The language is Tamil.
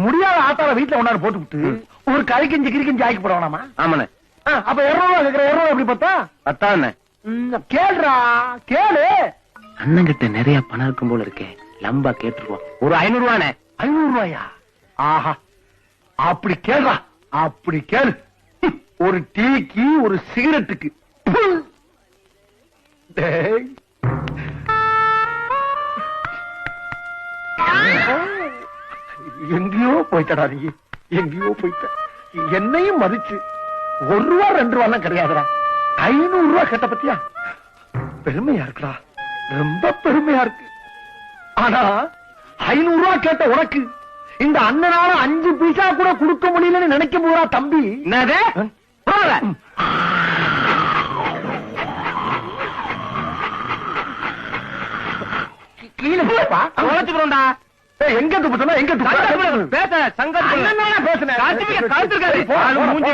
முடியாத ஆத்தார வீட்டுல ஒன்னாரு போட்டு விட்டு ஒரு கறிக்கஞ்சி கிரிக்கஞ்சி ஆக்கி போட வேணாமா? ஆமாண்ணே. அப்ப 200 ரூபா கேக்குற, 200 எப்படி பார்த்தா? பத்தாண்ணே. கேளுடா கேளு. அண்ணன் கிட்ட நிறைய பணம் இருக்கும் போல இருக்கே, லம்பா கேட்டுருவோம். ஒரு 500 ரூபாண்ணே. 500 ரூபாயா? ஆஹா, அப்படி கேளுடா, அப்படி கேளு. ஒரு டீக்கு ஒரு சிகரெட்டுக்கு எங்கேயோ போயிட்டடா நீ, எங்கேயோ போயிட்ட. என்னையும் மதிச்சு 1 ரூபா 2 ரூபா கிடையாதுடா, 500 ரூபா கேட்ட பத்தியா? பெருமையா இருக்குடா, ரொம்ப பெருமையா இருக்கு. ஆனா 500 ரூபா கேட்ட உனக்கு இந்த அண்ணனால 5 பைசா கூட கொடுக்க முடியலன்னு நினைக்கும் போதா தம்பி? என்னது? கீழே போப்பா, உழைச்சுக்கிறோம்டா. எங்க துப்பு சொன்னா எங்க துப்பு பேச சங்கத்து பேசுனேன். மூஞ்சி